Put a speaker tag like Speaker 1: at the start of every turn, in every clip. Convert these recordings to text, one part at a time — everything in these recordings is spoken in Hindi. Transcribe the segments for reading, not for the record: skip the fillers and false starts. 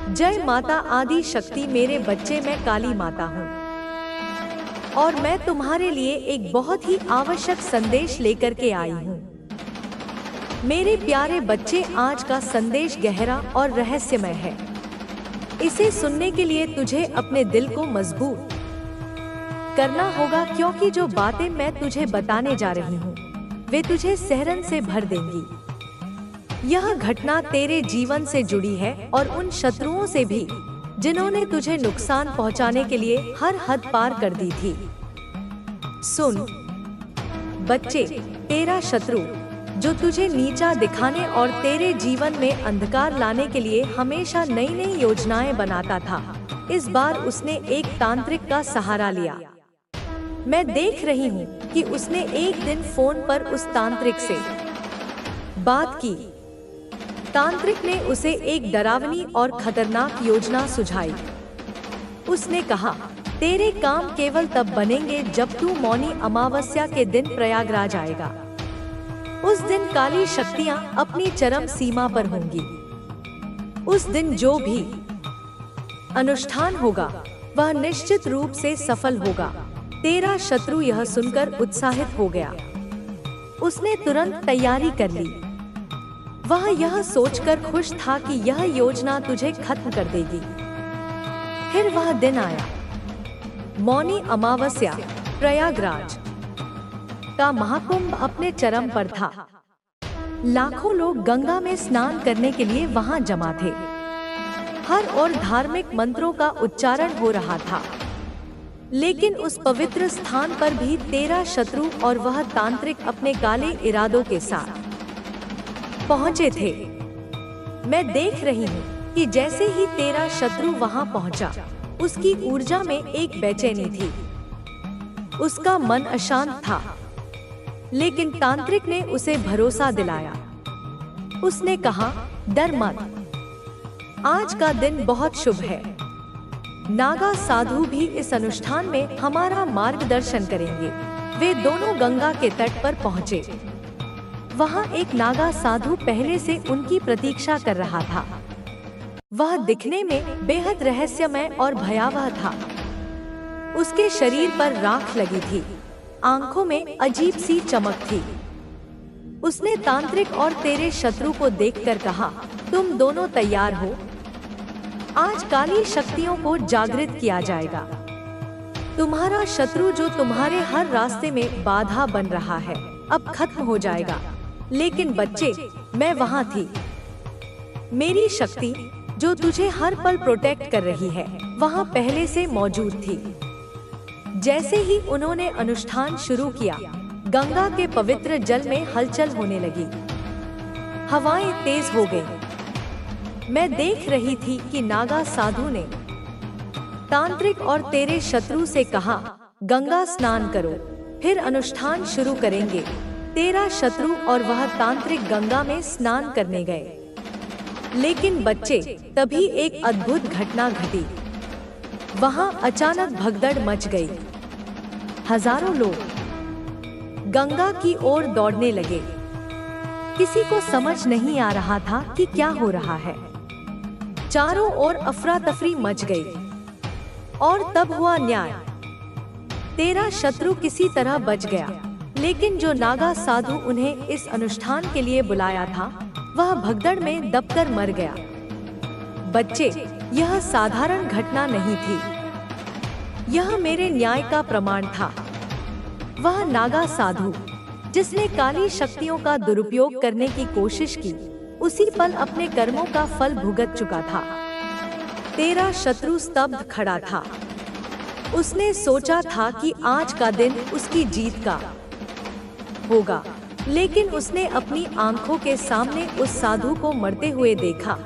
Speaker 1: जय माता आदि शक्ति। मेरे बच्चे, मैं काली माता हूँ और मैं तुम्हारे लिए एक बहुत ही आवश्यक संदेश लेकर के आई हूँ। मेरे प्यारे बच्चे, आज का संदेश गहरा और रहस्यमय है। इसे सुनने के लिए तुझे अपने दिल को मजबूत करना होगा, क्योंकि जो बातें मैं तुझे बताने जा रही हूँ वे तुझे सिहरन से भर देंगी। यह घटना तेरे जीवन से जुड़ी है और उन शत्रुओं से भी जिन्होंने तुझे नुकसान पहुंचाने के लिए हर हद पार कर दी थी। सुन बच्चे, तेरा शत्रु जो तुझे नीचा दिखाने और तेरे जीवन में अंधकार लाने के लिए हमेशा नई नई योजनाएं बनाता था, इस बार उसने एक तांत्रिक का सहारा लिया। मैं देख रही हूँ कि उसने एक दिन फोन पर उस तांत्रिक से बात की। तांत्रिक ने उसे एक डरावनी और खतरनाक योजना सुझाई। उसने कहा, तेरे काम केवल तब बनेंगे जब तू मौनी अमावस्या के दिन प्रयागराज आएगा। उस दिन काली शक्तियां अपनी चरम सीमा पर होंगी। उस दिन जो भी अनुष्ठान होगा वह निश्चित रूप से सफल होगा। तेरा शत्रु यह सुनकर उत्साहित हो गया। उसने तुरंत तैयारी कर ली। वह यह सोचकर खुश था कि यह योजना तुझे खत्म कर देगी। फिर वह दिन आया। मौनी अमावस्या, प्रयागराज का महाकुंभ अपने चरम पर था। लाखों लोग गंगा में स्नान करने के लिए वहां जमा थे। हर ओर धार्मिक मंत्रों का उच्चारण हो रहा था। लेकिन उस पवित्र स्थान पर भी तेरा शत्रु और वह तांत्रिक अपने काले इरादों के साथ पहुंचे थे। मैं देख रही हूँ कि जैसे ही तेरा शत्रु वहां पहुंचा, उसकी ऊर्जा में एक बेचैनी थी। उसका मन अशांत था। लेकिन तांत्रिक ने उसे भरोसा दिलाया। उसने कहा, डर मत, आज का दिन बहुत शुभ है। नागा साधु भी इस अनुष्ठान में हमारा मार्गदर्शन करेंगे। वे दोनों गंगा के तट पर पहुंचे। वहां एक नागा साधु पहले से उनकी प्रतीक्षा कर रहा था। वह दिखने में बेहद रहस्यमय और भयावह था। उसके शरीर पर राख लगी थी, आंखों में अजीब सी चमक थी। उसने तांत्रिक और तेरे शत्रु को देखकर कहा, तुम दोनों तैयार हो? आज काली शक्तियों को जागृत किया जाएगा। तुम्हारा शत्रु जो तुम्हारे हर रास्ते में बाधा बन रहा है, अब खत्म हो जाएगा। लेकिन बच्चे, मैं वहां थी। मेरी शक्ति जो तुझे हर पल प्रोटेक्ट कर रही है, वहां पहले से मौजूद थी। जैसे ही उन्होंने अनुष्ठान शुरू किया, गंगा के पवित्र जल में हलचल होने लगी। हवाएं तेज हो गईं। मैं देख रही थी कि नागा साधु ने तांत्रिक और तेरे शत्रु से कहा, गंगा स्नान करो, फिर अनुष्ठान शुरू करेंगे। तेरा शत्रु और वह तांत्रिक गंगा में स्नान करने गए। लेकिन बच्चे, तभी एक अद्भुत घटना घटी। वहां अचानक भगदड़ मच गई। हजारों लोग गंगा की ओर दौड़ने लगे। किसी को समझ नहीं आ रहा था कि क्या हो रहा है। चारों ओर अफरा तफरी मच गई। और तब हुआ न्याय। तेरा शत्रु किसी तरह बच गया। लेकिन जो नागा साधु उन्हें इस अनुष्ठान के लिए बुलाया था, वह भगदड़ में दबकर मर गया। बच्चे, यह साधारण घटना नहीं थी। यह मेरे न्याय का प्रमाण था। वह नागा साधु जिसने काली शक्तियों का दुरुपयोग करने की कोशिश की, उसी पल अपने कर्मों का फल भुगत चुका था। तेरा शत्रु स्तब्ध खड़ा था। उसने सोचा था कि आज का दिन उसकी जीत का होगा, लेकिन उसने अपनी आंखों के सामने उस साधु को मरते हुए देखा,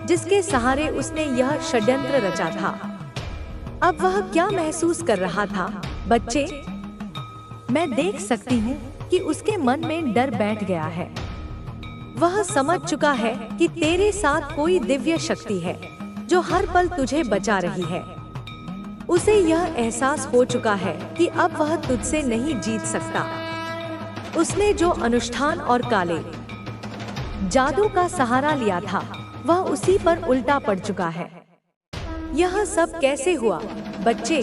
Speaker 1: जिसके सहारे उसने यह षड्यंत्र रचा था। अब वह क्या महसूस कर रहा था? बच्चे, मैं देख सकती हूँ कि उसके मन में डर बैठ गया है। वह समझ चुका है कि तेरे साथ कोई दिव्य शक्ति है जो हर पल तुझे बचा रही है। उसे यह एहसास हो चुका है कि अब वह तुझसे नहीं जीत सकता। उसने जो अनुष्ठान और काले जादू का सहारा लिया था, वह उसी पर उल्टा पड़ चुका है। यह सब कैसे हुआ बच्चे?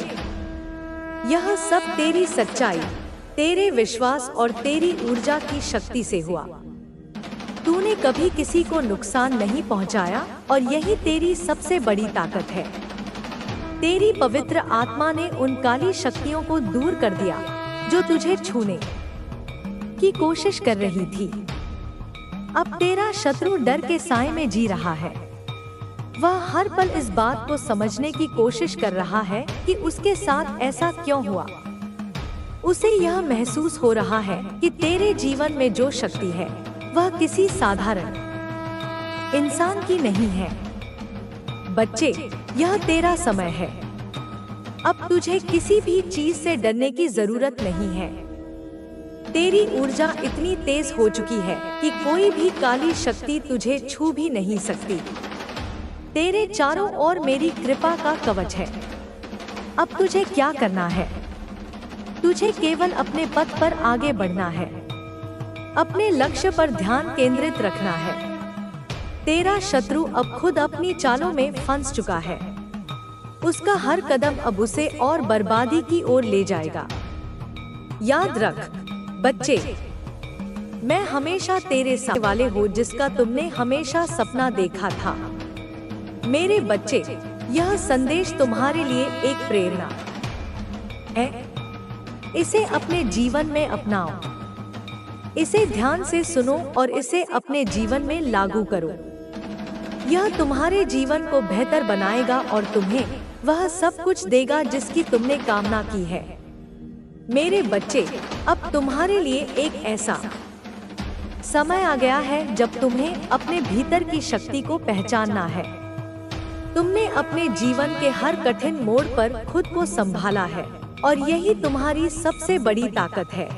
Speaker 1: यह सब तेरी सच्चाई, तेरे विश्वास और तेरी ऊर्जा की शक्ति से हुआ। तूने कभी किसी को नुकसान नहीं पहुंचाया और यही तेरी सबसे बड़ी ताकत है। तेरी पवित्र आत्मा ने उन काली शक्तियों को दूर कर दिया जो तुझे छूने की कोशिश कर रही थी। अब तेरा शत्रु डर के साए में जी रहा है। वह हर पल इस बात को समझने की कोशिश कर रहा है कि उसके साथ ऐसा क्यों हुआ। उसे यह महसूस हो रहा है कि तेरे जीवन में जो शक्ति है वह किसी साधारण इंसान की नहीं है। बच्चे, यह तेरा समय है। अब तुझे किसी भी चीज से डरने की जरूरत नहीं है। तेरी ऊर्जा इतनी तेज हो चुकी है कि कोई भी काली शक्ति तुझे छू भी नहीं सकती। तेरे चारों ओर मेरी कृपा का कवच है। अब तुझे क्या करना है? तुझे केवल अपने पथ पर आगे बढ़ना है, अपने लक्ष्य पर ध्यान केंद्रित रखना है। तेरा शत्रु अब खुद अपनी चालों में फंस चुका है। उसका हर कदम अब उसे और बर्बादी की ओर ले जाएगा। याद रख बच्चे, मैं हमेशा तेरे साथ वाले हूँ जिसका तुमने हमेशा सपना देखा था। मेरे बच्चे, यह संदेश तुम्हारे लिए एक प्रेरणा है। इसे अपने जीवन में अपनाओ। इसे ध्यान से सुनो और इसे अपने जीवन में लागू करो। यह तुम्हारे जीवन को बेहतर बनाएगा और तुम्हें वह सब कुछ देगा जिसकी तुमने कामना की है। मेरे बच्चे, अब तुम्हारे लिए एक ऐसा समय आ गया है जब तुम्हें अपने भीतर की शक्ति को पहचानना है। तुमने अपने जीवन के हर कठिन मोड़ पर खुद को संभाला है और यही तुम्हारी सबसे बड़ी ताकत है।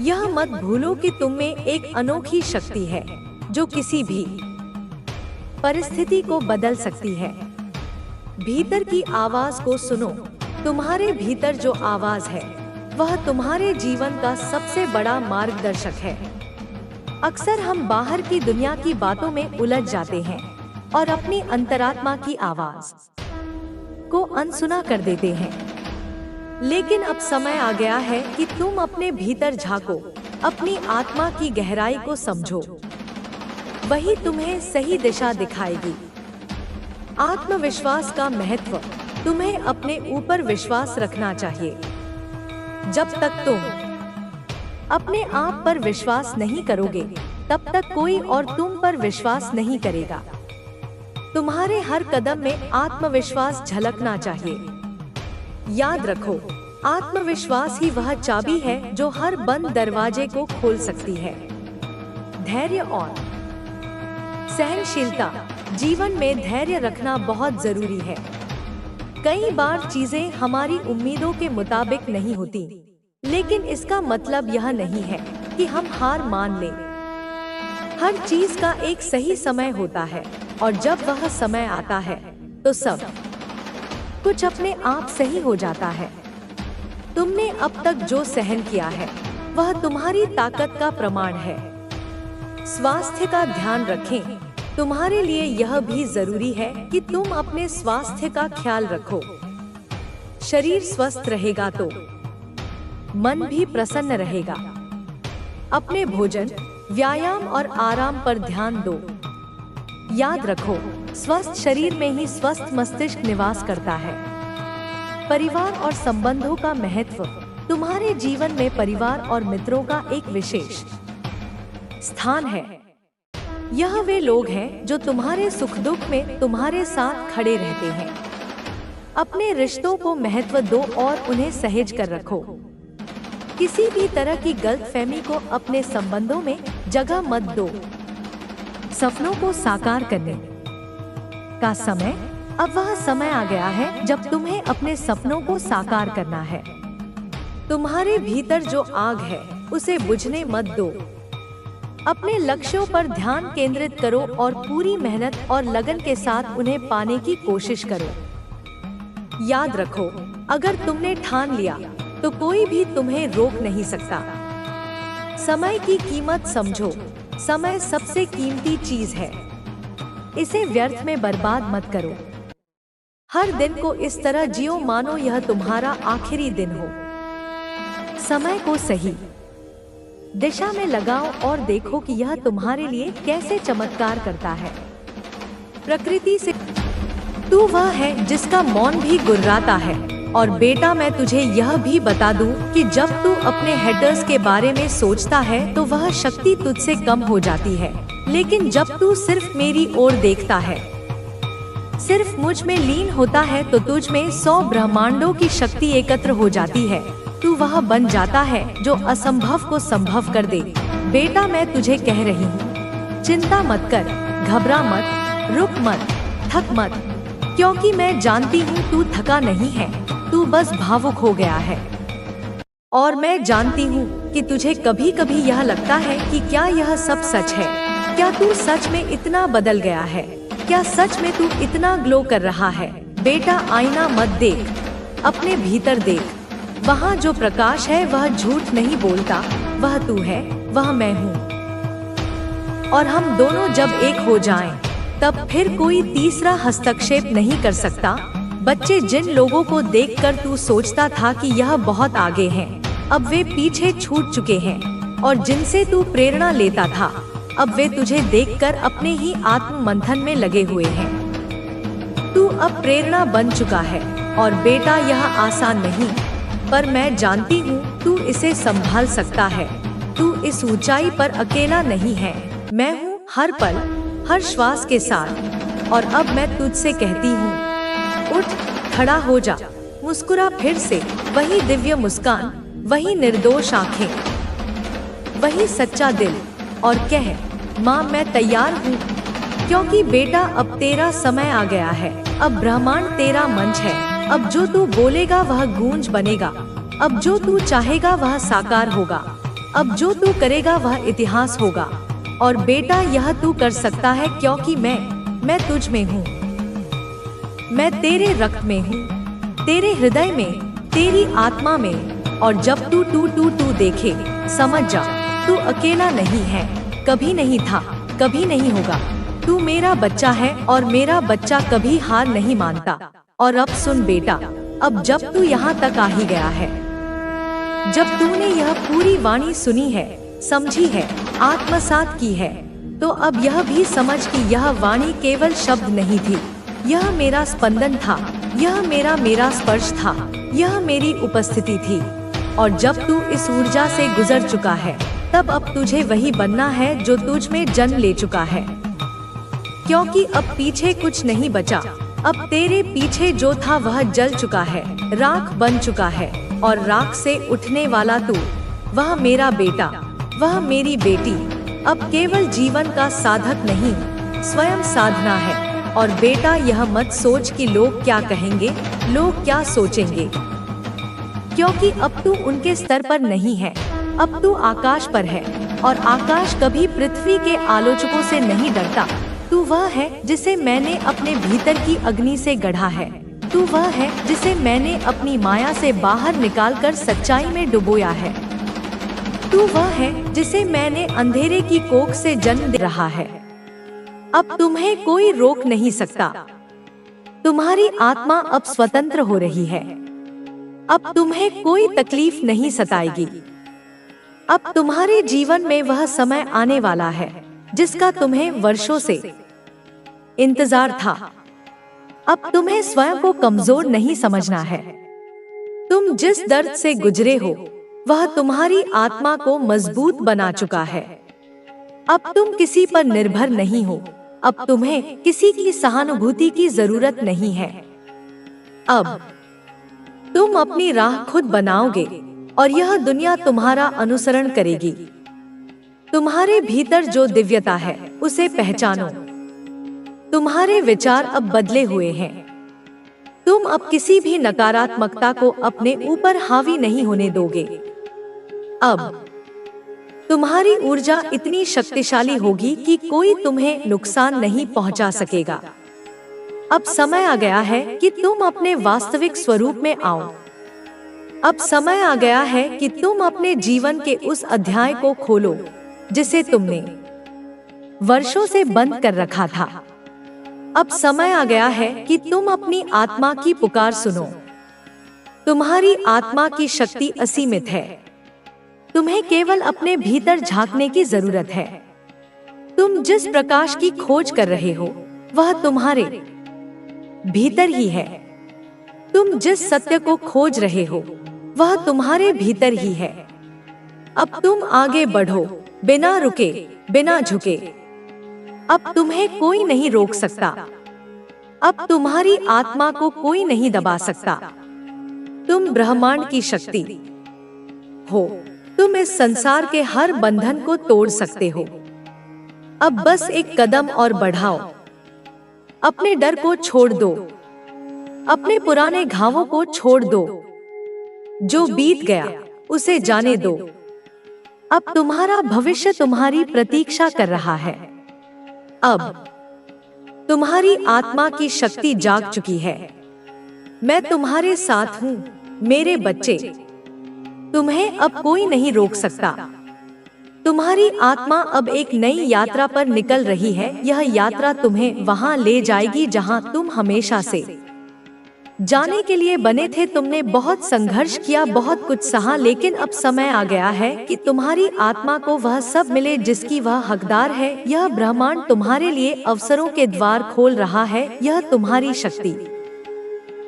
Speaker 1: यह मत भूलो कि तुम में एक अनोखी शक्ति है जो किसी भी परिस्थिति को बदल सकती है। भीतर की आवाज को सुनो। तुम्हारे भीतर जो आवाज है वह तुम्हारे जीवन का सबसे बड़ा मार्गदर्शक है। अक्सर हम बाहर की दुनिया की बातों में उलझ जाते हैं और अपनी अंतरात्मा की आवाज को अनसुना कर देते हैं। लेकिन अब समय आ गया है कि तुम अपने भीतर झांको, अपनी आत्मा की गहराई को समझो। वही तुम्हें सही दिशा दिखाएगी। आत्मविश्वास का महत्व। तुम्हें अपने ऊपर विश्वास रखना चाहिए। जब तक तुम अपने आप पर विश्वास नहीं करोगे तब तक कोई और तुम पर विश्वास नहीं करेगा। तुम्हारे हर कदम में आत्मविश्वास झलकना चाहिए। याद रखो, आत्मविश्वास ही वह चाबी है जो हर बंद दरवाजे को खोल सकती है। धैर्य और सहनशीलता। जीवन में धैर्य रखना बहुत जरूरी है। कई बार चीजें हमारी उम्मीदों के मुताबिक नहीं होती, लेकिन इसका मतलब यह नहीं है कि हम हार मान लें। हर चीज का एक सही समय होता है और जब वह समय आता है तो सब कुछ अपने आप सही हो जाता है। तुमने अब तक जो सहन किया है वह तुम्हारी ताकत का प्रमाण है। स्वास्थ्य का ध्यान रखें। तुम्हारे लिए यह भी जरूरी है कि तुम अपने स्वास्थ्य का ख्याल रखो। शरीर स्वस्थ रहेगा तो मन भी प्रसन्न रहेगा। अपने भोजन, व्यायाम और आराम पर ध्यान दो। याद रखो, स्वस्थ शरीर में ही स्वस्थ मस्तिष्क निवास करता है। परिवार और संबंधों का महत्व। तुम्हारे जीवन में परिवार और मित्रों का एक विशेष स्थान है। यह वे लोग हैं जो तुम्हारे सुख दुख में तुम्हारे साथ खड़े रहते हैं। अपने रिश्तों को महत्व दो और उन्हें सहेज कर रखो। किसी भी तरह की गलतफहमी को अपने संबंधों में जगह मत दो। सपनों को साकार करने का समय। अब वह समय आ गया है जब तुम्हें अपने सपनों को साकार करना है। तुम्हारे भीतर जो आग है उसे बुझने मत दो। अपने लक्ष्यों पर ध्यान केंद्रित करो और पूरी मेहनत और लगन के साथ उन्हें पाने की कोशिश करो। याद रखो, अगर तुमने ठान लिया तो कोई भी तुम्हें रोक नहीं सकता। समय की कीमत समझो। समय सबसे कीमती चीज है। इसे व्यर्थ में बर्बाद मत करो। हर दिन को इस तरह जियो मानो यह तुम्हारा आखिरी दिन हो। समय को सही दिशा में लगाओ और देखो कि यह तुम्हारे लिए कैसे चमत्कार करता है। प्रकृति से तू वह है जिसका मौन भी गुर्राता है। और बेटा, मैं तुझे यह भी बता दूं कि जब तू अपने हेटर्स के बारे में सोचता है तो वह शक्ति तुझसे कम हो जाती है, लेकिन जब तू सिर्फ मेरी ओर देखता है, सिर्फ मुझ में लीन होता है, तो तुझ में 100 ब्रह्मांडों की शक्ति एकत्र हो जाती है। तू वह बन जाता है जो असंभव को संभव कर दे। बेटा, मैं तुझे कह रही हूँ, चिंता मत कर, घबरा मत, रुक मत, थक मत, क्योंकि मैं जानती हूँ तू थका नहीं है, तू बस भावुक हो गया है। और मैं जानती हूँ कि तुझे कभी कभी यह लगता है कि क्या यह सब सच है? क्या तू सच में इतना बदल गया है? क्या सच में तू इतना ग्लो कर रहा है? बेटा, आईना मत देख, अपने भीतर देख। वहाँ जो प्रकाश है वह झूठ नहीं बोलता, वह तू है, वह मैं हूँ। और हम दोनों जब एक हो जाएं, तब फिर कोई तीसरा हस्तक्षेप नहीं कर सकता। बच्चे, जिन लोगों को देखकर तू सोचता था कि यह बहुत आगे हैं, अब वे पीछे छूट चुके हैं। और जिनसे तू प्रेरणा लेता था, अब वे तुझे देखकर अपने ही आत्म मंथन में लगे हुए हैं। तू अब प्रेरणा बन चुका है। और बेटा, यह आसान नहीं, पर मैं जानती हूँ तू इसे संभाल सकता है। तू इस ऊंचाई पर अकेला नहीं है, मैं हूँ हर पल, हर श्वास के साथ। और अब मैं तुझसे कहती हूँ, उठ, खड़ा हो जा, मुस्कुरा फिर से, वही दिव्य मुस्कान, वही निर्दोष आंखें, वही सच्चा दिल, और कह, माँ मैं तैयार हूँ। क्योंकि बेटा, अब तेरा समय आ गया है। अब ब्रह्मांड तेरा मंच है। अब जो तू बोलेगा वह गूंज बनेगा। अब जो तू चाहेगा वह साकार होगा। अब जो तू करेगा वह इतिहास होगा। और बेटा, यह तू कर सकता है क्योंकि मैं तुझ में हूँ। मैं तेरे रक्त में हूँ, तेरे हृदय में, तेरी आत्मा में। और जब तू देखे, समझ जा, तू अकेला नहीं है, कभी नहीं था, कभी नहीं होगा। तू मेरा बच्चा है और मेरा बच्चा कभी हार नहीं मानता। और अब सुन बेटा, अब जब तू यहाँ तक आ ही गया है, जब तूने यह पूरी वाणी सुनी है, समझी है, आत्मसात की है, तो अब यह भी समझ कि यह वाणी केवल शब्द नहीं थी, यह मेरा स्पंदन था, यह मेरा स्पर्श था, यह मेरी उपस्थिति थी। और जब तू इस ऊर्जा से गुजर चुका है, तब अब तुझे वही बनना है जो तुझ में जन्म ले चुका है। क्योंकि अब पीछे कुछ नहीं बचा। अब तेरे पीछे जो था वह जल चुका है, राख बन चुका है। और राख से उठने वाला तू, वह मेरा बेटा, वह मेरी बेटी, अब केवल जीवन का साधक नहीं, स्वयं साधना है। और बेटा, यह मत सोच कि लोग क्या कहेंगे, लोग क्या सोचेंगे, क्योंकि अब तू उनके स्तर पर नहीं है। अब तू आकाश पर है, और आकाश कभी पृथ्वी के आलोचकों से नहीं डरता। तू वह है जिसे मैंने अपने भीतर की अग्नि से गढ़ा है। तू वह है जिसे मैंने अपनी माया से बाहर निकालकर सच्चाई में डुबोया है। तू वह है जिसे मैंने अंधेरे की कोख से जन्म दे रहा है। अब तुम्हें कोई रोक नहीं सकता। तुम्हारी आत्मा अब स्वतंत्र हो रही है। अब तुम्हें कोई तकलीफ नहीं सताएगी। अब तुम्हारे जीवन में वह समय आने वाला है जिसका तुम्हें वर्षों से इंतजार था। अब तुम्हें स्वयं को कमजोर नहीं समझना है। तुम जिस दर्द से गुजरे हो, वह तुम्हारी आत्मा को मजबूत बना चुका है। अब तुम किसी पर निर्भर नहीं हो। अब तुम्हें किसी की सहानुभूति की जरूरत नहीं है। अब तुम अपनी राह खुद बनाओगे और यह दुनिया तुम्हारा अनुसरण करेगी। तुम्हारे भीतर जो दिव्यता है उसे पहचानो। तुम्हारे विचार अब बदले हुए हैं। तुम अब किसी भी नकारात्मकता को अपने ऊपर हावी नहीं होने दोगे। अब तुम्हारी ऊर्जा इतनी शक्तिशाली होगी कि कोई तुम्हें नुकसान नहीं पहुंचा सकेगा। अब समय आ गया है कि तुम अपने वास्तविक स्वरूप में आओ। अब समय आ गया है कि तुम अपने जीवन के उस अध्याय को खोलो जिसे तुमने वर्षों से बंद कर रखा था। अब समय आ गया है कि तुम अपनी आत्मा की पुकार सुनो। तुम्हारी आत्मा की शक्ति असीमित है। तुम्हें केवल अपने भीतर झांकने की जरूरत है। तुम जिस प्रकाश की खोज कर रहे हो वह तुम्हारे भीतर ही है। तुम जिस सत्य को खोज रहे हो वह तुम्हारे भीतर ही है। अब तुम आगे बढ़ो, बिना रुके, बिना झुके। अब तुम्हें कोई नहीं रोक सकता। अब तुम्हारी आत्मा को कोई नहीं दबा सकता। तुम ब्रह्मांड की शक्ति हो। तुम इस संसार के हर बंधन को तोड़ सकते हो। अब बस एक कदम और बढ़ाओ। अपने डर को छोड़ दो। अपने पुराने घावों को छोड़ दो। जो बीत गया उसे जाने दो। अब तुम्हारा भविष्य तुम्हारी प्रतीक्षा कर रहा है। अब तुम्हारी आत्मा की शक्ति जाग चुकी है। मैं तुम्हारे साथ हूँ मेरे बच्चे। तुम्हें अब कोई नहीं रोक सकता। तुम्हारी आत्मा अब एक नई यात्रा पर निकल रही है। यह यात्रा तुम्हें वहां ले जाएगी जहां तुम हमेशा से जाने के लिए बने थे। तुमने बहुत संघर्ष किया, बहुत कुछ सहा, लेकिन अब समय आ गया है कि तुम्हारी आत्मा को वह सब मिले जिसकी वह हकदार है। यह ब्रह्मांड तुम्हारे लिए अवसरों के द्वार खोल रहा है। यह तुम्हारी शक्ति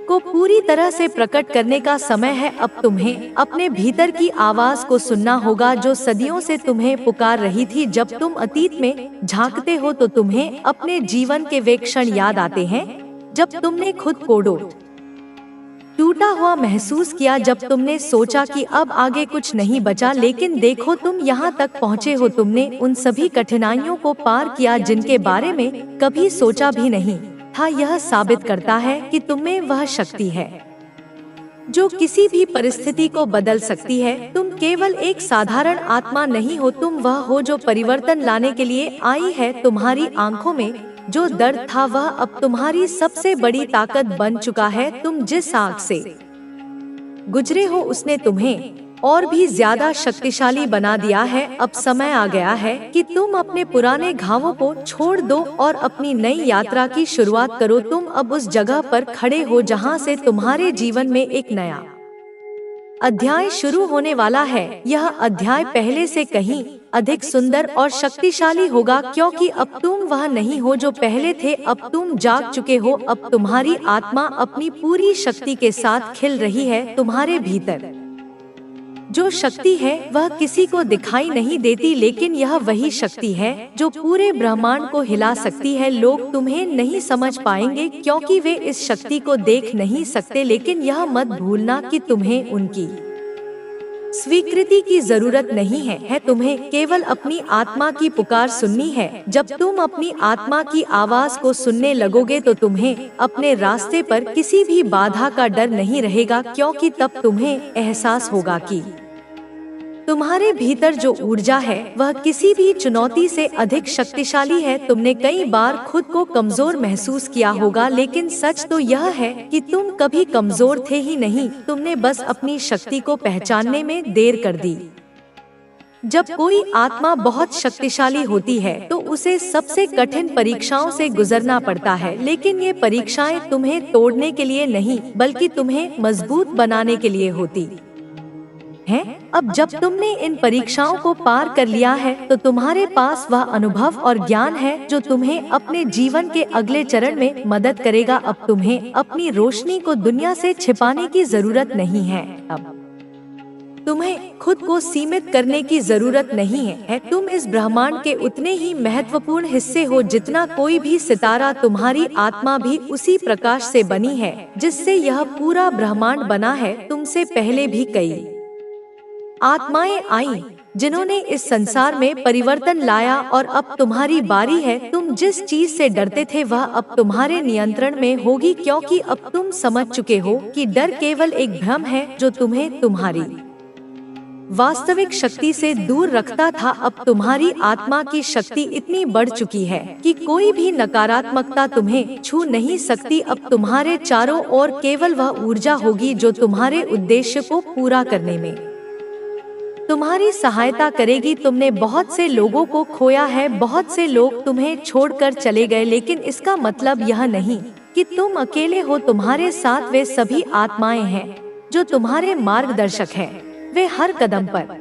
Speaker 1: को पूरी तरह से प्रकट करने का समय है। अब तुम्हें अपने भीतर की आवाज को सुनना होगा जो सदियों से तुम्हें पुकार रही थी। जब तुम अतीत में झांकते हो तो तुम्हें अपने जीवन के वे क्षण याद आते हैं जब तुमने खुद को टूटा हुआ महसूस किया, जब तुमने सोचा कि अब आगे कुछ नहीं बचा। लेकिन देखो तुम यहाँ तक पहुँचे हो। तुमने उन सभी कठिनाइयों को पार किया जिनके बारे में कभी सोचा भी नहीं था। यह साबित करता है कि तुम्हें वह शक्ति है जो किसी भी परिस्थिति को बदल सकती है। तुम केवल एक साधारण आत्मा नहीं हो, तुम वह हो जो परिवर्तन लाने के लिए आई है। तुम्हारी आंखों में जो दर्द था वह अब तुम्हारी सबसे बड़ी ताकत बन चुका है। तुम जिस आग से गुजरे हो उसने तुम्हें और भी ज्यादा शक्तिशाली बना दिया है। अब समय आ गया है कि तुम अपने पुराने घावों को छोड़ दो और अपनी नई यात्रा की शुरुआत करो। तुम अब उस जगह पर खड़े हो जहां से तुम्हारे जीवन में एक नया अध्याय शुरू होने वाला है। यह अध्याय पहले से कहीं अधिक सुंदर और शक्तिशाली होगा, क्योंकि अब तुम वह नहीं हो जो पहले थे। अब तुम जाग चुके हो। अब तुम्हारी आत्मा अपनी पूरी शक्ति के साथ खिल रही है। तुम्हारे भीतर जो शक्ति है वह किसी को दिखाई नहीं देती, लेकिन यह वही शक्ति है जो पूरे ब्रह्मांड को हिला सकती है। लोग तुम्हें नहीं समझ पाएंगे क्योंकि वे इस शक्ति को देख नहीं सकते, लेकिन यह मत भूलना कि तुम्हें उनकी स्वीकृति की जरूरत नहीं है। तुम्हें केवल अपनी आत्मा की पुकार सुननी है। जब तुम अपनी आत्मा की आवाज को सुनने लगोगे तो तुम्हें अपने रास्ते पर किसी भी बाधा का डर नहीं रहेगा, क्योंकि तब तुम्हें एहसास होगा कि तुम्हारे भीतर जो ऊर्जा है वह किसी भी चुनौती से अधिक शक्तिशाली है। तुमने कई बार खुद को कमजोर महसूस किया होगा, लेकिन सच तो यह है कि तुम कभी कमजोर थे ही नहीं। तुमने बस अपनी शक्ति को पहचानने में देर कर दी। जब कोई आत्मा बहुत शक्तिशाली होती है तो उसे सबसे कठिन परीक्षाओं से गुजरना पड़ता है, लेकिन ये परीक्षाएं तुम्हें तोड़ने के लिए नहीं बल्कि तुम्हें मजबूत बनाने के लिए होती हैं। अब जब तुमने इन परीक्षाओं को पार कर लिया है तो तुम्हारे पास वह अनुभव और ज्ञान है जो तुम्हें अपने जीवन के अगले चरण में मदद करेगा। अब तुम्हें अपनी रोशनी को दुनिया से छिपाने की जरूरत नहीं है। अब तुम्हें खुद को सीमित करने की जरूरत नहीं है। तुम इस ब्रह्मांड के उतने ही महत्वपूर्ण हिस्से हो जितना कोई भी सितारा। तुम्हारी आत्मा भी उसी प्रकाश से बनी है जिससे यह पूरा ब्रह्मांड बना है। तुमसे पहले भी कई आत्माएं आई जिन्होंने इस संसार में परिवर्तन लाया और अब तुम्हारी बारी है। तुम जिस चीज से डरते थे वह अब तुम्हारे नियंत्रण में होगी, क्योंकि अब तुम समझ चुके हो कि डर केवल एक भ्रम है जो तुम्हें तुम्हारी वास्तविक शक्ति से दूर रखता था। अब तुम्हारी आत्मा की शक्ति इतनी बढ़ चुकी है कि कोई भी नकारात्मकता तुम्हें छू नहीं सकती। अब तुम्हारे चारों ओर केवल वह ऊर्जा होगी जो तुम्हारे उद्देश्य को पूरा करने में तुम्हारी सहायता करेगी। तुमने बहुत से लोगों को खोया है, बहुत से लोग तुम्हें छोड़कर चले गए, लेकिन इसका मतलब यह नहीं कि तुम अकेले हो। तुम्हारे साथ वे सभी आत्माएं हैं जो तुम्हारे मार्गदर्शक हैं। वे हर कदम पर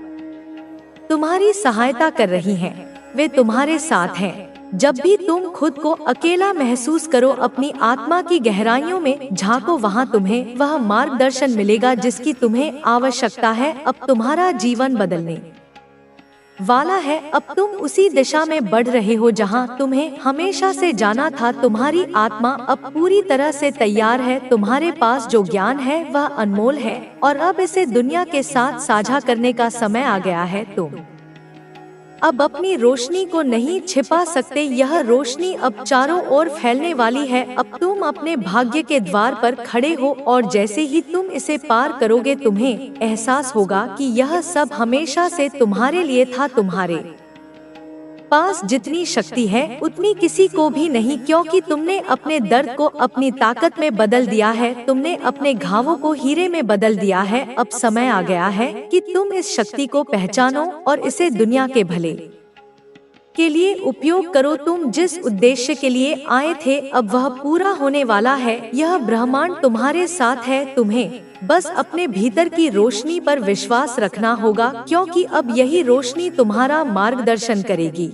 Speaker 1: तुम्हारी सहायता कर रही हैं। वे तुम्हारे साथ हैं। जब भी तुम खुद को अकेला महसूस करो, अपनी आत्मा की गहराइयों में झांको, वहां तुम्हें वह मार्गदर्शन मिलेगा जिसकी तुम्हें आवश्यकता है। अब तुम्हारा जीवन बदलने वाला है। अब तुम उसी दिशा में बढ़ रहे हो जहां तुम्हें हमेशा से जाना था। तुम्हारी आत्मा अब पूरी तरह से तैयार है। तुम्हारे पास जो ज्ञान है वह अनमोल है और अब इसे दुनिया के साथ साझा करने का समय आ गया है। तुम अब अपनी रोशनी को नहीं छिपा सकते। यह रोशनी अब चारों ओर फैलने वाली है। अब तुम अपने भाग्य के द्वार पर खड़े हो और जैसे ही तुम इसे पार करोगे, तुम्हें एहसास होगा कि यह सब हमेशा से तुम्हारे लिए था। तुम्हारे पास जितनी शक्ति है उतनी किसी को भी नहीं, क्योंकि तुमने अपने दर्द को अपनी ताकत में बदल दिया है। तुमने अपने घावों को हीरे में बदल दिया है। अब समय आ गया है कि तुम इस शक्ति को पहचानो और इसे दुनिया के भले के लिए उपयोग करो। तुम जिस उद्देश्य के लिए आए थे अब वह पूरा होने वाला है। यह ब्रह्मांड तुम्हारे साथ है। तुम्हें बस अपने भीतर की रोशनी पर विश्वास रखना होगा, क्योंकि अब यही रोशनी तुम्हारा मार्गदर्शन करेगी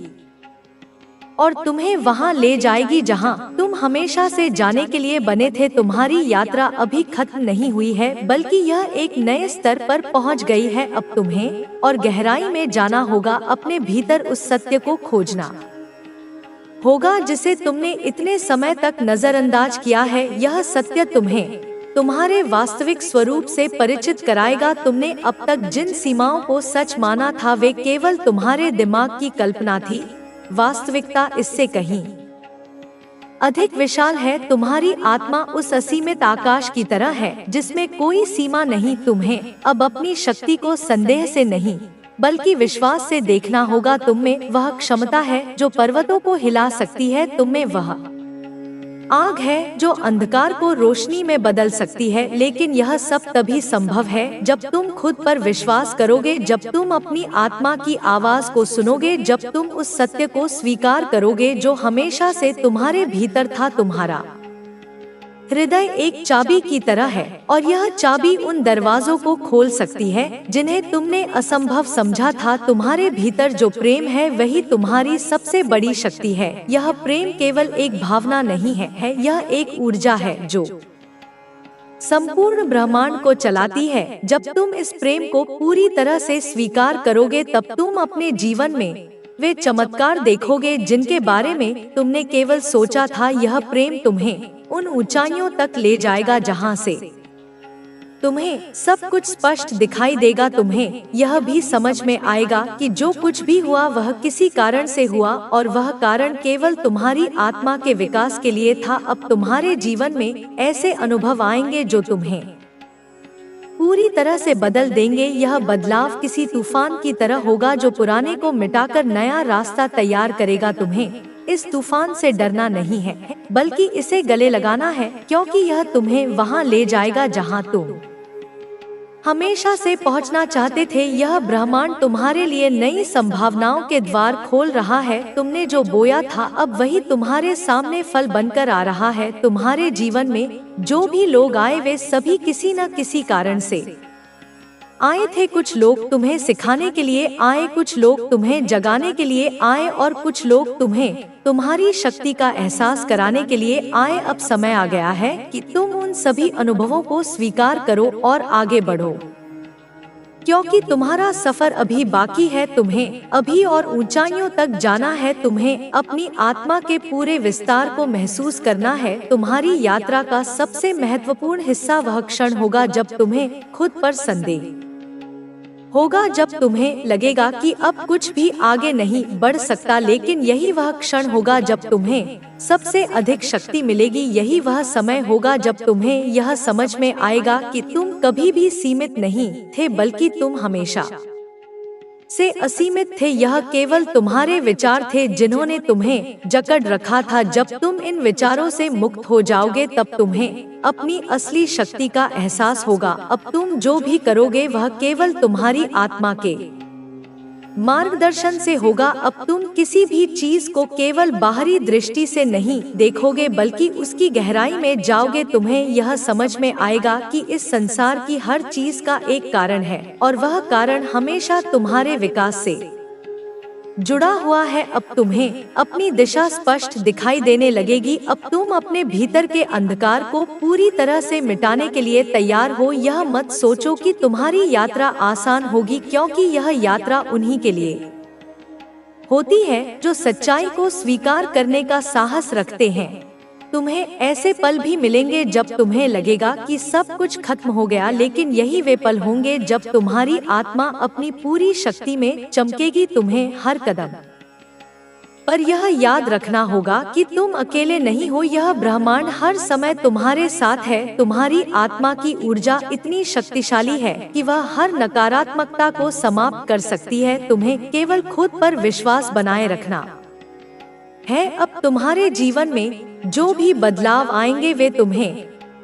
Speaker 1: और तुम्हें वहां ले जाएगी जहां तुम हमेशा से जाने के लिए बने थे। तुम्हारी यात्रा अभी खत्म नहीं हुई है, बल्कि यह एक नए स्तर पर पहुंच गई है। अब तुम्हें और गहराई में जाना होगा, अपने भीतर उस सत्य को खोजना होगा जिसे तुमने इतने समय तक नजरअंदाज किया है। यह सत्य तुम्हें तुम्हारे वास्तविक स्वरूप से परिचित कराएगा। तुमने अब तक जिन सीमाओं को सच माना था वे केवल तुम्हारे दिमाग की कल्पना थी। वास्तविकता इससे कहीं अधिक विशाल है। तुम्हारी आत्मा उस असीमित आकाश की तरह है जिसमें कोई सीमा नहीं। तुम्हें अब अपनी शक्ति को संदेह से नहीं बल्कि विश्वास से देखना होगा। तुम में वह क्षमता है जो पर्वतों को हिला सकती है। तुम में वह आग है जो अंधकार को रोशनी में बदल सकती है। लेकिन यह सब तभी संभव है जब तुम खुद पर विश्वास करोगे, जब तुम अपनी आत्मा की आवाज को सुनोगे, जब तुम उस सत्य को स्वीकार करोगे जो हमेशा से तुम्हारे भीतर था। तुम्हारा हृदय एक चाबी की तरह है और यह चाबी उन दरवाजों को खोल सकती है जिन्हें तुमने असंभव समझा था। तुम्हारे भीतर जो प्रेम है वही तुम्हारी सबसे बड़ी शक्ति है। यह प्रेम केवल एक भावना नहीं है, यह एक ऊर्जा है जो संपूर्ण ब्रह्मांड को चलाती है। जब तुम इस प्रेम को पूरी तरह से स्वीकार करोगे, तब तुम अपने जीवन में वे चमत्कार देखोगे जिनके बारे में तुमने केवल सोचा था। यह प्रेम तुम्हें उन ऊंचाइयों तक ले जाएगा जहां से तुम्हें सब कुछ स्पष्ट दिखाई देगा। तुम्हें यह भी समझ में आएगा कि जो कुछ भी हुआ वह किसी कारण से हुआ और वह कारण केवल तुम्हारी आत्मा के विकास के लिए था। अब तुम्हारे जीवन में ऐसे अनुभव आएंगे जो तुम्हें पूरी तरह से बदल देंगे। यह बदलाव किसी तूफान की तरह होगा जो पुराने को मिटाकर नया रास्ता तैयार करेगा। तुम्हें इस तूफान से डरना नहीं है, बल्कि इसे गले लगाना है, क्योंकि यह तुम्हें वहां ले जाएगा जहां तुम हमेशा से पहुंचना चाहते थे। यह ब्रह्मांड तुम्हारे लिए नई संभावनाओं के द्वार खोल रहा है। तुमने जो बोया था अब वही तुम्हारे सामने फल बनकर आ रहा है। तुम्हारे जीवन में जो भी लोग आए वे सभी किसी न किसी कारण से आए थे। कुछ लोग तुम्हें सिखाने के लिए आए, कुछ लोग तुम्हें जगाने के लिए आए और कुछ लोग तुम्हें तुम्हारी शक्ति का एहसास कराने के लिए आए। अब समय आ गया है कि तुम उन सभी अनुभवों को स्वीकार करो और आगे बढ़ो, क्योंकि तुम्हारा सफर अभी बाकी है। तुम्हें अभी और ऊंचाइयों तक जाना है। तुम्हें अपनी आत्मा के पूरे विस्तार को महसूस करना है। तुम्हारी यात्रा का सबसे महत्वपूर्ण हिस्सा वह क्षण होगा जब तुम्हें खुद पर संदेह होगा, जब तुम्हें लगेगा कि अब कुछ भी आगे नहीं बढ़ सकता। लेकिन यही वह क्षण होगा जब तुम्हें सबसे अधिक शक्ति मिलेगी। यही वह समय होगा जब तुम्हें यह समझ में आएगा कि तुम कभी भी सीमित नहीं थे, बल्कि तुम हमेशा से असीमित थे। यह केवल तुम्हारे विचार थे जिन्होंने तुम्हें जकड़ रखा था। जब तुम इन विचारों से मुक्त हो जाओगे तब तुम्हें अपनी असली शक्ति का एहसास होगा। अब तुम जो भी करोगे वह केवल तुम्हारी आत्मा के मार्गदर्शन से होगा। अब तुम किसी भी चीज को केवल बाहरी दृष्टि से नहीं देखोगे बल्कि उसकी गहराई में जाओगे। तुम्हें यह समझ में आएगा कि इस संसार की हर चीज का एक कारण है और वह कारण हमेशा तुम्हारे विकास से जुड़ा हुआ है। अब तुम्हें अपनी दिशा स्पष्ट दिखाई देने लगेगी। अब तुम अपने भीतर के अंधकार को पूरी तरह से मिटाने के लिए तैयार हो। यह मत सोचो कि तुम्हारी यात्रा आसान होगी, क्योंकि यह यात्रा उन्हीं के लिए होती है जो सच्चाई को स्वीकार करने का साहस रखते हैं। तुम्हें ऐसे पल भी मिलेंगे जब तुम्हें लगेगा कि सब कुछ खत्म हो गया, लेकिन यही वे पल होंगे जब तुम्हारी आत्मा अपनी पूरी शक्ति में चमकेगी। तुम्हें हर कदम पर यह याद रखना होगा कि तुम अकेले नहीं हो। यह ब्रह्मांड हर समय तुम्हारे साथ है। तुम्हारी आत्मा की ऊर्जा इतनी शक्तिशाली है कि वह हर नकारात्मकता को समाप्त कर सकती है। तुम्हें केवल खुद पर विश्वास बनाए रखना है। अब तुम्हारे जीवन में जो भी बदलाव आएंगे वे तुम्हें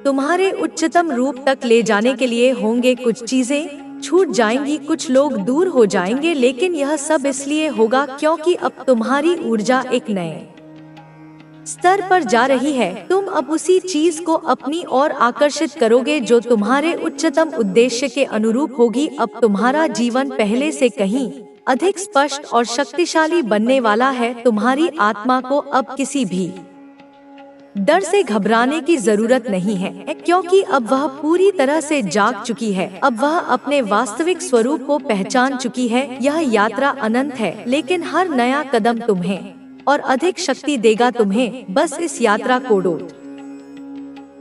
Speaker 1: तुम्हारे उच्चतम रूप तक ले जाने के लिए होंगे। कुछ चीजें छूट जाएंगी, कुछ लोग दूर हो जाएंगे, लेकिन यह सब इसलिए होगा क्योंकि अब तुम्हारी ऊर्जा एक नए स्तर पर जा रही है। तुम अब उसी चीज को अपनी ओर आकर्षित करोगे जो तुम्हारे उच्चतम उद्देश्य के अनुरूप होगी। अब तुम्हारा जीवन पहले से कहीं अधिक स्पष्ट और शक्तिशाली बनने वाला है। तुम्हारी आत्मा को अब किसी भी डर से घबराने की जरूरत नहीं है, क्योंकि अब वह पूरी तरह से जाग चुकी है। अब वह अपने वास्तविक स्वरूप को पहचान चुकी है। यह यात्रा अनंत है, लेकिन हर नया कदम तुम्हें और अधिक शक्ति देगा। तुम्हें बस इस यात्रा को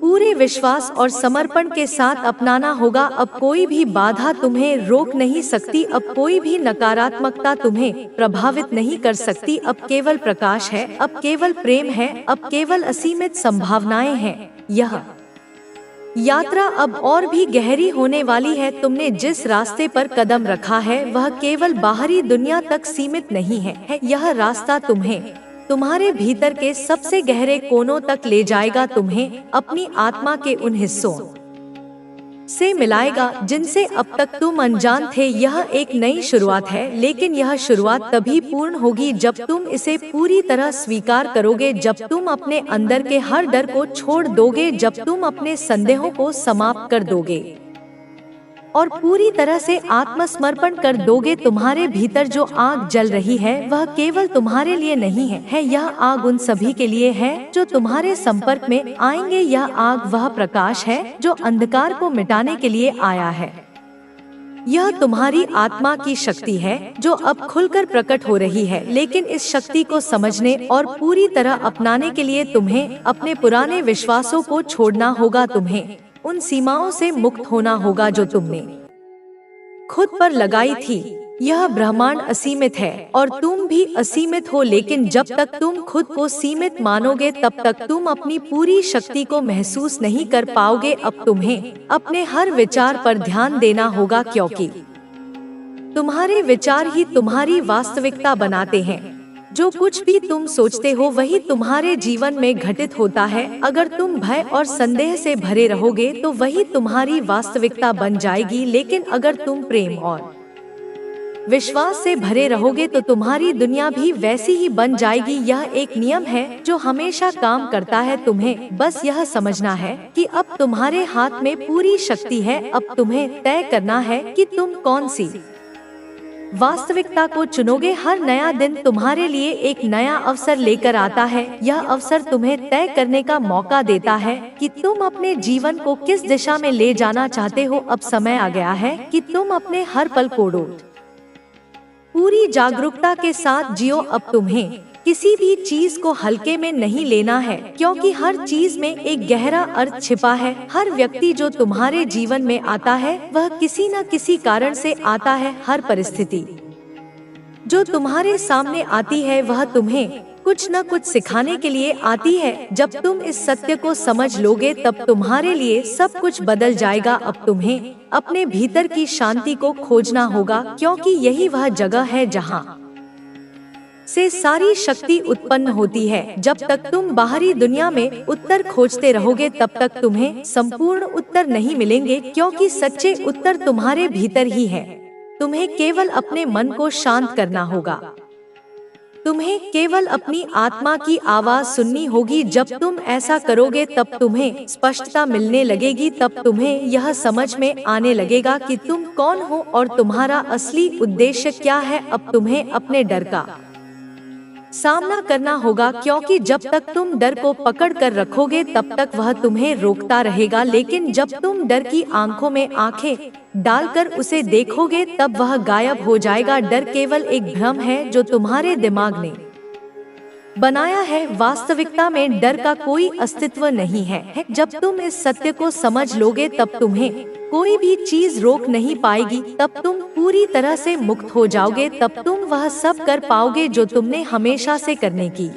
Speaker 1: पूरे विश्वास और समर्पण के साथ अपनाना होगा। अब कोई भी बाधा तुम्हें रोक नहीं सकती। अब कोई भी नकारात्मकता तुम्हें प्रभावित नहीं कर सकती। अब केवल प्रकाश है, अब केवल प्रेम है, अब केवल असीमित संभावनाएं हैं। यह यात्रा अब और भी गहरी होने वाली है। तुमने जिस रास्ते पर कदम रखा है वह केवल बाहरी दुनिया तक सीमित नहीं है। यह रास्ता तुम्हें तुम्हारे भीतर के सबसे गहरे कोनों तक ले जाएगा। तुम्हें अपनी आत्मा के उन हिस्सों से मिलाएगा जिनसे अब तक तुम अनजान थे। यह एक नई शुरुआत है, लेकिन यह शुरुआत तभी पूर्ण होगी जब तुम इसे पूरी तरह स्वीकार करोगे, जब तुम अपने अंदर के हर डर को छोड़ दोगे, जब तुम अपने संदेहों को समाप्त कर दोगे और पूरी तरह से आत्मसमर्पण कर दोगे। तुम्हारे भीतर जो आग जल रही है वह केवल तुम्हारे लिए नहीं है। यह आग उन सभी के लिए है जो तुम्हारे संपर्क में आएंगे। यह आग वह प्रकाश है जो अंधकार को मिटाने के लिए आया है। यह तुम्हारी आत्मा की शक्ति है जो अब खुलकर प्रकट हो रही है, लेकिन इस शक्ति को समझने और पूरी तरह अपनाने के लिए तुम्हें अपने पुराने विश्वासों को छोड़ना होगा। तुम्हें उन सीमाओं से मुक्त होना होगा जो तुमने खुद पर लगाई थी। यह ब्रह्मांड असीमित है और तुम भी असीमित हो, लेकिन जब तक तुम खुद को सीमित मानोगे तब तक तुम अपनी पूरी शक्ति को महसूस नहीं कर पाओगे। अब तुम्हें अपने हर विचार पर ध्यान देना होगा, क्योंकि तुम्हारे विचार ही तुम्हारी वास्तविकता बनाते हैं। जो कुछ भी तुम सोचते हो वही तुम्हारे जीवन में घटित होता है। अगर तुम भय और संदेह से भरे रहोगे तो वही तुम्हारी वास्तविकता बन जाएगी, लेकिन अगर तुम प्रेम और विश्वास से भरे रहोगे तो तुम्हारी दुनिया भी वैसी ही बन जाएगी। यह एक नियम है जो हमेशा काम करता है। तुम्हें बस यह समझना है कि अब तुम्हारे हाथ में पूरी शक्ति है। अब तुम्हें तय करना है कि तुम कौन सी वास्तविकता को चुनोगे। हर नया दिन तुम्हारे लिए एक नया अवसर लेकर आता है। यह अवसर तुम्हें तय करने का मौका देता है कि तुम अपने जीवन को किस दिशा में ले जाना चाहते हो। अब समय आ गया है कि तुम अपने हर पल को पूरी जागरूकता के साथ जियो। अब तुम्हें किसी भी चीज को हल्के में नहीं लेना है, क्योंकि हर चीज में एक गहरा अर्थ छिपा है। हर व्यक्ति जो तुम्हारे जीवन में आता है वह किसी न किसी कारण से आता है। हर परिस्थिति जो तुम्हारे सामने आती है वह तुम्हें कुछ न कुछ सिखाने के लिए आती है। जब तुम इस सत्य को समझ लोगे तब तुम्हारे लिए सब कुछ बदल जाएगा। अब तुम्हें अपने भीतर की शांति को खोजना होगा, क्योंकि यही वह जगह है जहाँ से सारी शक्ति उत्पन्न होती है। जब तक तुम बाहरी दुनिया में उत्तर खोजते रहोगे तब तक तुम्हें संपूर्ण उत्तर नहीं मिलेंगे, क्योंकि सच्चे उत्तर तुम्हारे भीतर ही है। तुम्हें केवल अपने मन को शांत करना होगा। तुम्हें केवल अपनी आत्मा की आवाज सुननी होगी। जब तुम ऐसा करोगे तब तुम्हें स्पष्टता मिलने लगेगी। तब तुम्हें यह समझ में आने लगेगा कि तुम कौन हो और तुम्हारा असली उद्देश्य क्या है। अब तुम्हें अपने डर का सामना करना होगा, क्योंकि जब तक तुम डर को पकड़ कर रखोगे तब तक वह तुम्हें रोकता रहेगा। लेकिन जब तुम डर की आंखों में आंखें डालकर उसे देखोगे तब वह गायब हो जाएगा। डर केवल एक भ्रम है जो तुम्हारे दिमाग ने बनाया है। वास्तविकता में डर का कोई अस्तित्व नहीं है। जब तुम इस सत्य को समझ लोगे तब तुम्हें कोई भी चीज रोक नहीं पाएगी। तब तुम पूरी तरह से मुक्त हो जाओगे। तब तुम वह सब कर पाओगे जो तुमने हमेशा से करने की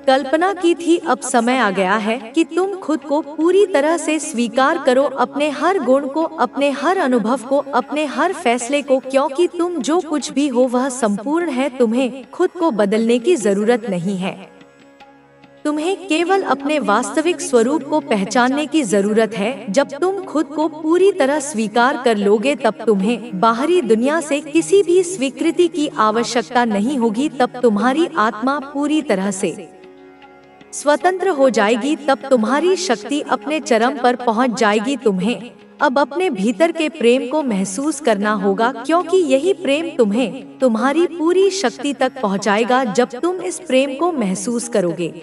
Speaker 1: कल्पना की थी। अब समय आ गया है कि तुम खुद को पूरी तरह से स्वीकार करो, अपने हर गुण को, अपने हर अनुभव को, अपने हर फैसले को, क्योंकि तुम जो कुछ भी हो वह संपूर्ण है। तुम्हें खुद को बदलने की जरूरत नहीं है। तुम्हें केवल अपने वास्तविक स्वरूप को पहचानने की जरूरत है। जब तुम खुद को पूरी तरह स्वीकार कर लोगे तब तुम्हें बाहरी दुनिया से किसी भी स्वीकृति की आवश्यकता नहीं होगी। तब तुम्हारी आत्मा पूरी तरह से स्वतंत्र हो जाएगी। तब तुम्हारी शक्ति अपने चरम पर पहुंच जाएगी। तुम्हें अब अपने भीतर के प्रेम को महसूस करना होगा, क्योंकि यही प्रेम तुम्हें तुम्हारी पूरी शक्ति तक पहुंचाएगा। जब तुम इस प्रेम को महसूस करोगे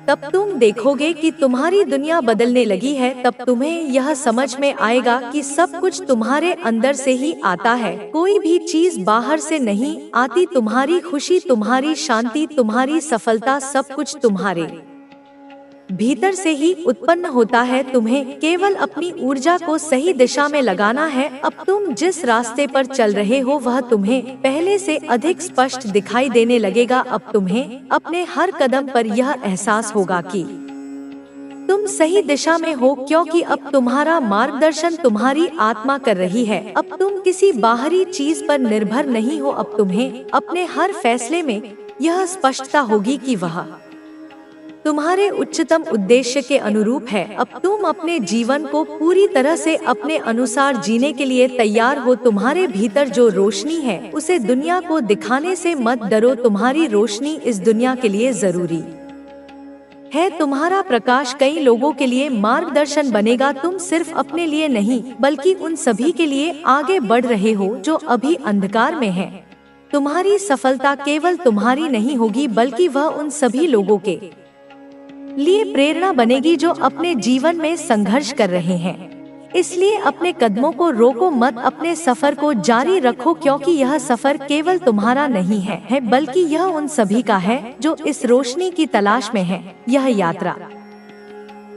Speaker 1: तब तुम देखोगे कि तुम्हारी दुनिया बदलने लगी है। तब तुम्हें यह समझ में आएगा कि सब कुछ तुम्हारे अंदर से ही आता है। कोई भी चीज बाहर से नहीं आती। तुम्हारी खुशी, तुम्हारी शांति, तुम्हारी सफलता, सब कुछ तुम्हारे भीतर से ही उत्पन्न होता है। तुम्हें केवल अपनी ऊर्जा को सही दिशा में लगाना है। अब तुम जिस रास्ते पर चल रहे हो वह तुम्हें पहले से अधिक स्पष्ट दिखाई देने लगेगा। अब तुम्हें अपने हर कदम पर यह एहसास होगा कि तुम सही दिशा में हो, क्योंकि अब तुम्हारा मार्गदर्शन तुम्हारी आत्मा कर रही है। अब तुम किसी बाहरी चीज पर निर्भर नहीं हो। अब तुम्हें अपने हर फैसले में यह स्पष्टता होगी कि वह तुम्हारे उच्चतम उद्देश्य के अनुरूप है। अब तुम अपने जीवन को पूरी तरह से अपने अनुसार जीने के लिए तैयार हो। तुम्हारे भीतर जो रोशनी है उसे दुनिया को दिखाने से मत डरो। तुम्हारी रोशनी इस दुनिया के लिए जरूरी है। तुम्हारा प्रकाश कई लोगों के लिए मार्गदर्शन बनेगा। तुम सिर्फ अपने लिए नहीं बल्कि उन सभी के लिए आगे बढ़ रहे हो जो अभी अंधकार में हैं। तुम्हारी सफलता केवल तुम्हारी नहीं होगी बल्कि वह उन सभी लोगों के लिए प्रेरणा बनेगी जो अपने जीवन में संघर्ष कर रहे हैं। इसलिए अपने कदमों को रोको मत, अपने सफर को जारी रखो, क्योंकि यह सफर केवल तुम्हारा नहीं है बल्कि यह उन सभी का है जो इस रोशनी की तलाश में है। यह यात्रा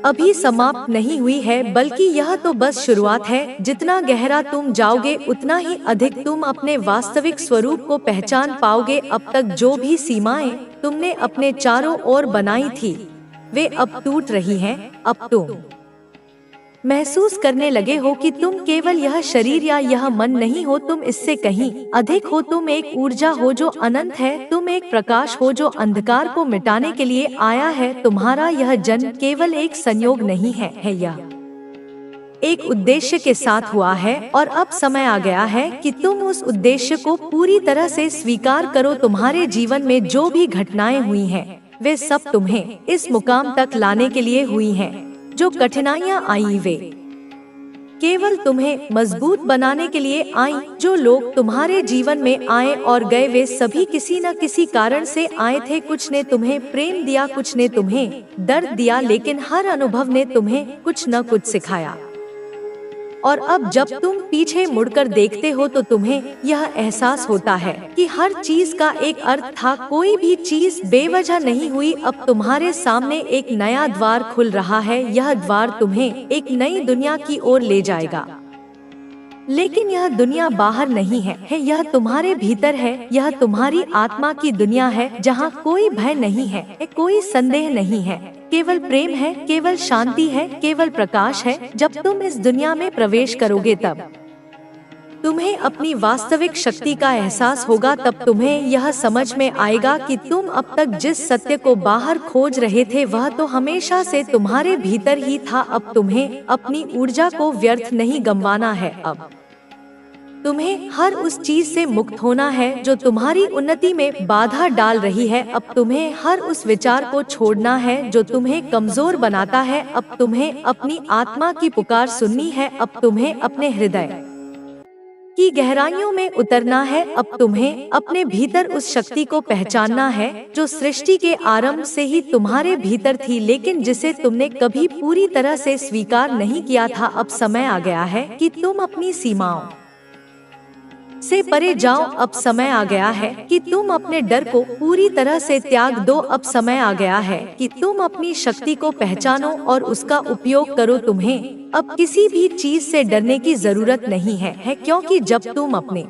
Speaker 1: अभी समाप्त नहीं हुई है बल्कि यह तो बस शुरुआत है। जितना गहरा तुम जाओगे उतना ही अधिक तुम अपने वास्तविक स्वरूप को पहचान पाओगे। अब तक जो भी सीमाएं तुमने अपने चारों ओर बनाई थी वे अब टूट रही हैं। अब तुम महसूस करने लगे हो कि तुम केवल यह शरीर या यह मन नहीं हो, तुम इससे कहीं अधिक हो। तुम एक ऊर्जा हो जो अनंत है। तुम एक प्रकाश हो जो अंधकार को मिटाने के लिए आया है। तुम्हारा यह जन्म केवल एक संयोग नहीं है, यह एक उद्देश्य के साथ हुआ है और अब समय आ गया है कि तुम उस उद्देश्य को पूरी तरह से स्वीकार करो। तुम्हारे जीवन में जो भी घटनाएं हुई हैं वे सब तुम्हें इस मुकाम तक लाने के लिए हुई हैं। जो कठिनाइयां आई वे केवल तुम्हें मजबूत बनाने के लिए आई। जो लोग तुम्हारे जीवन में आए और गए वे सभी किसी न किसी कारण से आए थे। कुछ ने तुम्हें प्रेम दिया, कुछ ने तुम्हें दर्द दिया, लेकिन हर अनुभव ने तुम्हें कुछ न कुछ सिखाया। और अब जब तुम पीछे मुड़कर देखते हो तो तुम्हें यह एहसास होता है कि हर चीज का एक अर्थ था। कोई भी चीज बेवजह नहीं हुई। अब तुम्हारे सामने एक नया द्वार खुल रहा है। यह द्वार तुम्हें एक नई दुनिया की ओर ले जाएगा। लेकिन यह दुनिया बाहर नहीं है, यह तुम्हारे भीतर है। यह तुम्हारी आत्मा की दुनिया है, जहाँ कोई भय नहीं है, कोई संदेह नहीं है, केवल प्रेम है, केवल शांति है, केवल प्रकाश है। जब तुम इस दुनिया में प्रवेश करोगे तब तुम्हें अपनी वास्तविक शक्ति का एहसास होगा। तब तुम्हें यह समझ में आएगा कि तुम अब तक जिस सत्य को बाहर खोज रहे थे वह तो हमेशा से तुम्हारे भीतर ही था। अब तुम्हें अपनी ऊर्जा को व्यर्थ नहीं गंवाना है। अब तुम्हें हर उस चीज से मुक्त होना है जो तुम्हारी उन्नति में बाधा डाल रही है। अब तुम्हें हर उस विचार को छोड़ना है जो तुम्हें कमजोर बनाता है। अब तुम्हें अपनी आत्मा की पुकार सुननी है। अब तुम्हें अपने हृदय की गहराइयों में उतरना है। अब तुम्हें अपने भीतर उस शक्ति को पहचानना है जो सृष्टि के आरंभ से ही तुम्हारे भीतर थी, लेकिन जिसे तुमने कभी पूरी तरह से स्वीकार नहीं किया था। अब समय आ गया है कि तुम अपनी सीमाओं से परे जाओ। अब समय आ गया है कि तुम अपने डर को पूरी तरह से त्याग दो। अब समय आ गया है कि तुम अपनी शक्ति को पहचानो और उसका उपयोग करो। तुम्हें अब किसी भी चीज से डरने की जरूरत नहीं है, क्योंकि जब तुम अपने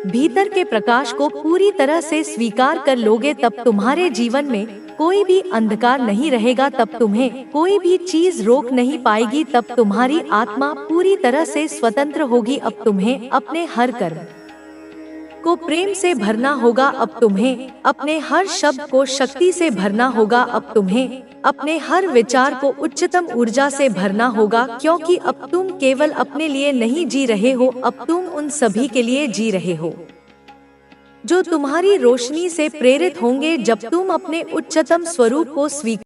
Speaker 1: भीतर के प्रकाश को पूरी तरह से स्वीकार कर लोगे तब तुम्हारे जीवन में कोई भी अंधकार नहीं रहेगा। तब तुम्हें कोई भी चीज रोक नहीं पाएगी। तब तुम्हारी आत्मा पूरी तरह से स्वतंत्र होगी। अब तुम्हें अपने हर कर्म को प्रेम से भरना होगा। अब तुम्हें अपने हर शब्द को शक्ति से भरना होगा। अब तुम्हें अपने हर विचार को उच्चतम ऊर्जा से भरना होगा, क्योंकि अब तुम केवल अपने लिए नहीं जी रहे हो, अब तुम उन सभी के लिए जी रहे हो जो तुम्हारी रोशनी से प्रेरित होंगे। जब तुम अपने उच्चतम स्वरूप को स्वीकार